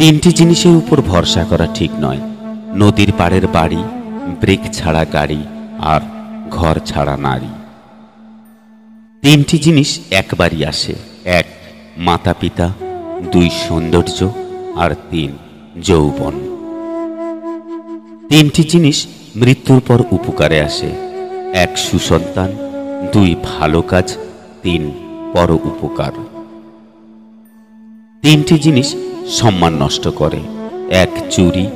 তিনটি জিনিসের উপর ভরসা করা ঠিক নয়: নদীর পাড়ের বাড়ি, ব্রেক ছাড়া গাড়ি, আর ঘর ছাড়া নারী। তিনটি জিনিস একবারই আসে: এক, মাতা পিতা; দুই, সৌন্দর্য; আর তিন, যৌবন। তিনটি জিনিস মৃত্যুর পর উপকারে আসে: এক, সুসন্তান; দুই, ভালো কাজ; তিন, পর উপকার। তিনটি জিনিস সম্মান নষ্ট করে: এক, চুরি;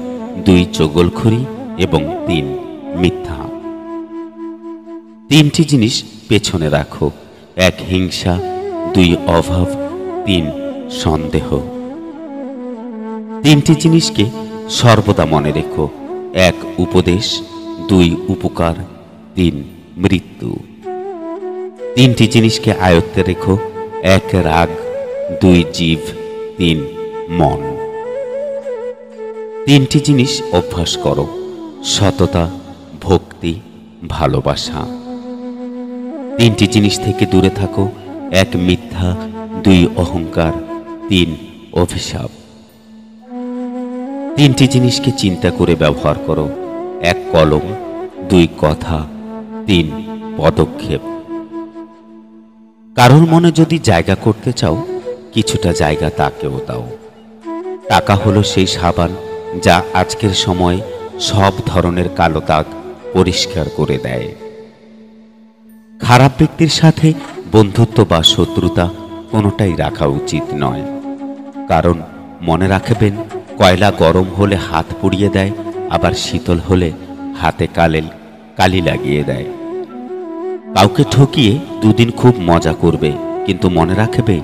দুই, চগলখড়ি; এবং তিন, মিথ্যা। তিনটি জিনিস পেছনে রাখো: এক, হিংসা; দুই, অভাব; তিন, সন্দেহ। তিনটি জিনিসকে সর্বদা মনে রেখো: এক, উপদেশ; দুই, উপকার; তিন, মৃত্যু। তিনটি জিনিসকে আয়ত্তে রেখো: এক, রাগ; দুই, জিভ; তিন, মন। তিনটি জিনিস অভ্যাস করো: সততা, ভক্তি, ভালোবাসা। তিনটি জিনিস থেকে দূরে থাকো: এক, মিথ্যা; দুই, অহংকার; তিন, অভিশাপ। তিনটি জিনিসকে চিন্তা করে ব্যবহার করো: এক, কলম; দুই, কথা; তিন, পদক্ষেপ। কারোর মনে যদি জায়গা করতে চাও, কিছুটা জায়গা তাকেও দাও। টাকা হলো সেই সাবান যা আজকের সময় সব ধরনের কালো দাগ পরিষ্কার করে দেয়। খারাপ ব্যক্তির সাথে বন্ধুত্ব বা শত্রুতা কোনোটাই রাখা উচিত নয়, কারণ মনে রাখবেন, কয়লা গরম হলে হাত পুড়িয়ে দেয়, আবার শীতল হলে হাতে কালি লাগিয়ে দেয়। কাউকে ঠকিয়ে দুদিন খুব মজা করবে, কিন্তু মনে রাখবে,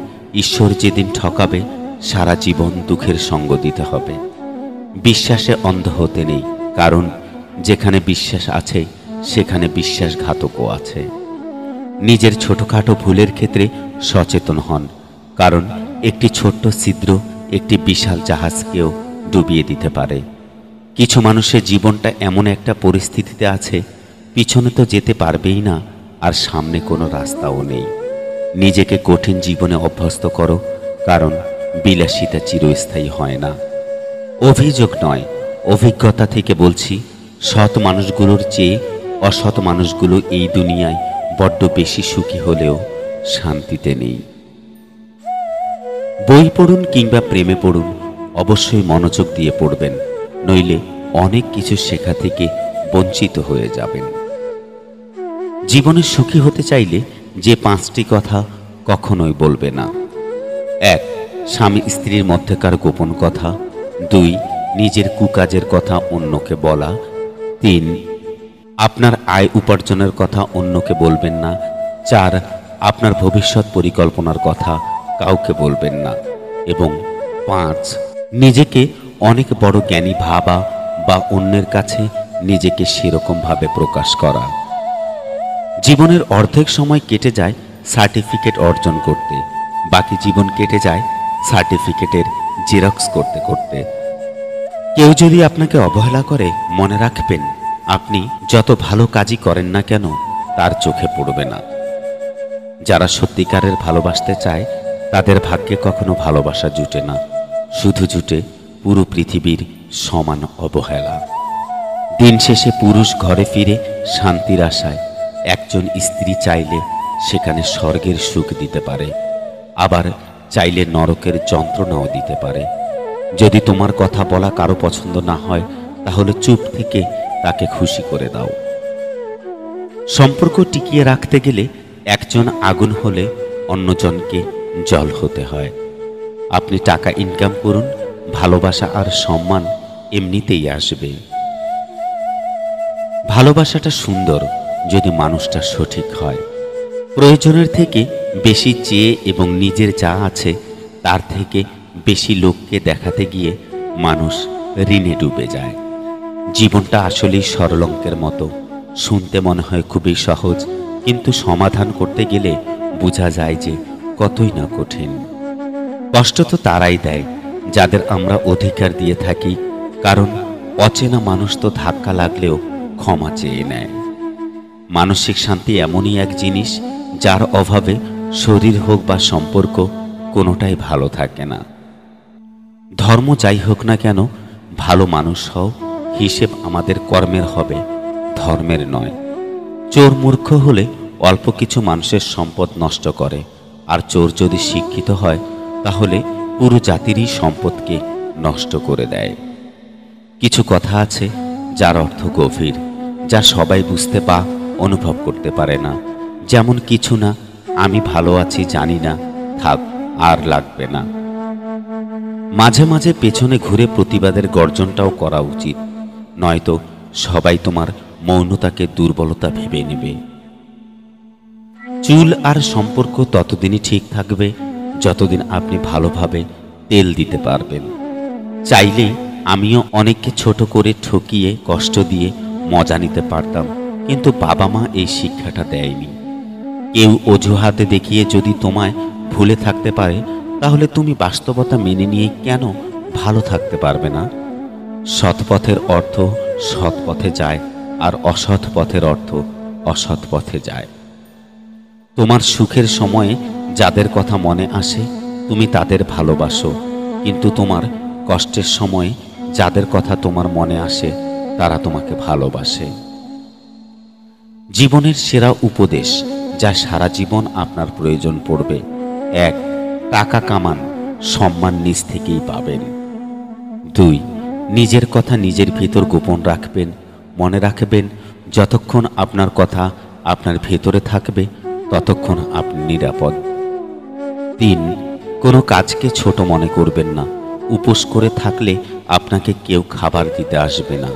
ঈশ্বর যেদিন ঠকাবে সারা জীবন দুঃখের সঙ্গ দিতে হবে। বিশ্বাসে অন্ধ হতে নেই, কারণ যেখানে বিশ্বাস আছে সেখানে বিশ্বাসঘাতকও আছে। নিজের ছোটখাটো ভুলের ক্ষেত্রে সচেতন হন, কারণ একটি ছোট্ট ছিদ্র একটি বিশাল জাহাজকেও ডুবিয়ে দিতে পারে। কিছু মানুষের জীবনটা এমন একটা পরিস্থিতিতে আছে, পিছনে তো যেতে পারবেই না, আর সামনে কোনো রাস্তাও নেই। নিজেকে কঠিন জীবনে অভ্যস্ত করো, কারণ বিলাসিতা চিরস্থায়ী হয় না। অভিযোগ নয়, অভিজ্ঞতা থেকে বলছি, সৎ মানুষগুলোর চেয়ে অসৎ মানুষগুলো এই দুনিয়ায় বড্ড বেশি সুখী হলেও শান্তিতে নেই। বই পড়ুন কিংবা প্রেমে পড়ুন, অবশ্যই মনোযোগ দিয়ে পড়বেন, নইলে অনেক কিছু শেখা থেকে বঞ্চিত হয়ে যাবেন। জীবনে সুখী হতে চাইলে যে পাঁচটি কথা কখনোই বলবে না: এক, স্বামী স্ত্রীর মধ্যেকার গোপন কথা; দুই, নিজের কুকাজের কথা অন্যকে বলা; তিন, আপনার আয় উপার্জনের কথা অন্যকে বলবেন না; চার, আপনার ভবিষ্যৎ পরিকল্পনার কথা কাউকে বলবেন না; এবং পাঁচ, নিজেকে অনেক বড় জ্ঞানী ভাবা বা অন্যের কাছে নিজেকে সেরকমভাবে প্রকাশ করা। জীবনের অর্ধেক সময় কেটে যায় সার্টিফিকেট অর্জন করতে, বাকি জীবন কেটে যায় সার্টিফিকেটের জেরক্স করতে করতে। কেউ যদি আপনাকে অবহেলা করে, মনে রাখবেন, আপনি যত ভালো কাজই করেন না কেন তার চোখে পড়বে না। যারা সত্যিকারের ভালোবাসতে চায়, তাদের ভাগ্যে কখনো ভালোবাসা জুটে না, শুধু জুটে পুরো পৃথিবীর সমান অবহেলা। দিন শেষে পুরুষ ঘরে ফিরে শান্তির আশায়। একজন স্ত্রী চাইলে সেখানে স্বর্গের সুখ দিতে পারে, আবার চাইলে নরকের যন্ত্রণাও দিতে পারে। যদি তোমার কথা বলা কারো পছন্দ না হয়, তাহলে চুপ থেকে তাকে খুশি করে দাও। সম্পর্ক টিকিয়ে রাখতে গেলে একজন আগুন হলে অন্যজনকে জল হতে হয়। আপনি টাকা ইনকাম করুন, ভালোবাসা আর সম্মান এমনিতেই আসবে। ভালোবাসাটা সুন্দর যদি মানুষটা সঠিক হয়। প্রয়োজনের থেকে বেশি চেয়ে এবং নিজের যা আছে তার থেকে বেশি লোককে দেখাতে গিয়ে মানুষ ঋণে ডুবে যায়। জীবনটা আসলেই সরল অঙ্কের মতো, শুনতে মনে হয় খুবই সহজ, কিন্তু সমাধান করতে গেলে বোঝা যায় যে কতই না কঠিন। কষ্ট তো তারাই দেয় যাদের আমরা অধিকার দিয়ে থাকি, কারণ অচেনা মানুষ তো ধাক্কা লাগলেও ক্ষমা চেয়ে নেয়। মানসিক শান্তি এমনই এক জিনিস যার অভাবে শরীর হোক বা সম্পর্ক কোনোটাই ভালো থাকে না। ধর্ম যাই হোক না কেন, ভালো মানুষ হও, হিসেব আমাদের কর্মের হবে, ধর্মের নয়। চোর মূর্খ হলে অল্প কিছু মানুষের সম্পদ নষ্ট করে, আর চোর যদি শিক্ষিত হয় তাহলে পুরো জাতিরই সম্পদকে নষ্ট করে দেয়। কিছু কথা আছে যার অর্থ গভীর, যা সবাই বুঝতে বা অনুভব করতে পারে না। যেমন কিছু না, আমি ভালো আছি জানি না, থাক আর লাগবে না। মাঝে মাঝে পেছনে ঘুরে প্রতিবাদের গর্জনটাও করা উচিত, নয়তো সবাই তোমার মৌনতাকে দুর্বলতা ভেবে নেবে। চুল আর সম্পর্ক ততদিনই ঠিক থাকবে যতদিন আপনি ভালোভাবে তেল দিতে পারবেন। চাইলে আমিও অনেককে ছোট করে ঠকিয়ে কষ্ট দিয়ে মজা নিতে পারতাম, কিন্তু বাবা মা এই শিক্ষাটা দেয়নি। কেউ অজুহাতে দেখিয়ে যদি তোমায় ভুলে থাকতে পারে, তাহলে তুমি বাস্তবতা মেনে নিয়ে কেন ভালো থাকতে পারবে না? সৎ পথের অর্থ সৎ পথে যায়, আর অসৎ পথের অর্থ অসৎ পথে যায়। তোমার সুখের সময়ে যাদের কথা মনে আসে তুমি তাদের ভালোবাসো, কিন্তু তোমার কষ্টের সময়ে যাদের কথা তোমার মনে আসে তারা তোমাকে ভালোবাসে। জীবনের সেরা উপদেশ যা সারা জীবন আপনার প্রয়োজন পড়বে: 1. টাকা কামান, সম্মান নিজ থেকেই পাবেন। 2. নিজের কথা নিজের ভেতর গোপন রাখবেন। মনে রাখবেন, যতক্ষণ আপনার কথা আপনার ভেতরে থাকবে ততক্ষণ আপনি নিরাপদ। 3. কোনো কাজকে ছোট মনে করবেন না। উপোস করে থাকলে আপনাকে কেউ খাবার দিতে আসবে না।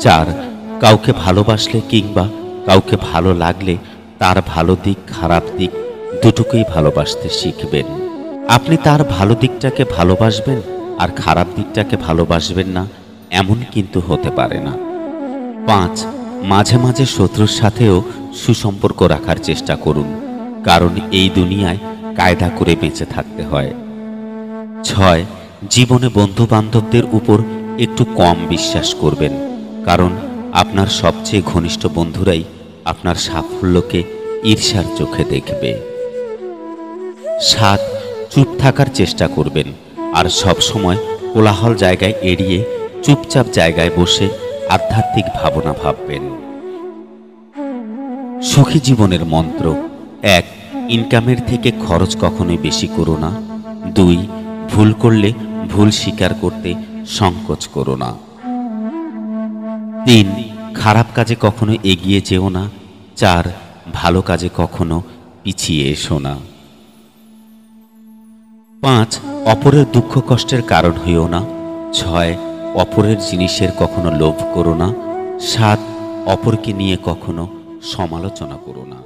4. কাউকে ভালোবাসলে কিংবা কাউকে ভালো লাগলে তার ভালো দিক খারাপ দিক দুটোকেই ভালোবাসতে শিখবেন। আপনি তার ভালো দিকটাকে ভালোবাসবেন আর খারাপ দিকটাকে ভালোবাসবেন না, এমন কিন্তু হতে পারে না। 5. মাঝে মাঝে শত্রুর সাথেও সুসম্পর্ক রাখার চেষ্টা করুন, কারণ এই দুনিয়ায় কায়দা করে বেঁচে থাকতে হয়। 6. জীবনে বন্ধু বান্ধবদের উপর একটু কম বিশ্বাস করবেন, কারণ আপনার সবচেয়ে ঘনিষ্ঠ বন্ধুরাই আপনার সাফল্যকে ঈর্ষার চোখে দেখবে। 7. চুপ থাকার চেষ্টা করবেন, আর সব সময় কোলাহল জায়গায় এড়িয়ে চুপচাপ জায়গায় বসে আধ্যাত্মিক ভাবনা ভাববেন। সুখী জীবনের মন্ত্র: 1. ইনকামের থেকে খরচ কখনোই বেশি করো না। 2. ভুল করলে ভুল স্বীকার করতে সংকোচ করো না। 3. খারাপ কাজে কখনো এগিয়ে যেও না। 4. ভালো কাজে কখনো পিছিয়ে এসো না। 5. অপরের দুঃখ কষ্টের কারণ হইও না। 6. অপরের জিনিসের কখনো লোভ করো না। 7. অপরকে নিয়ে কখনো সমালোচনা করো না।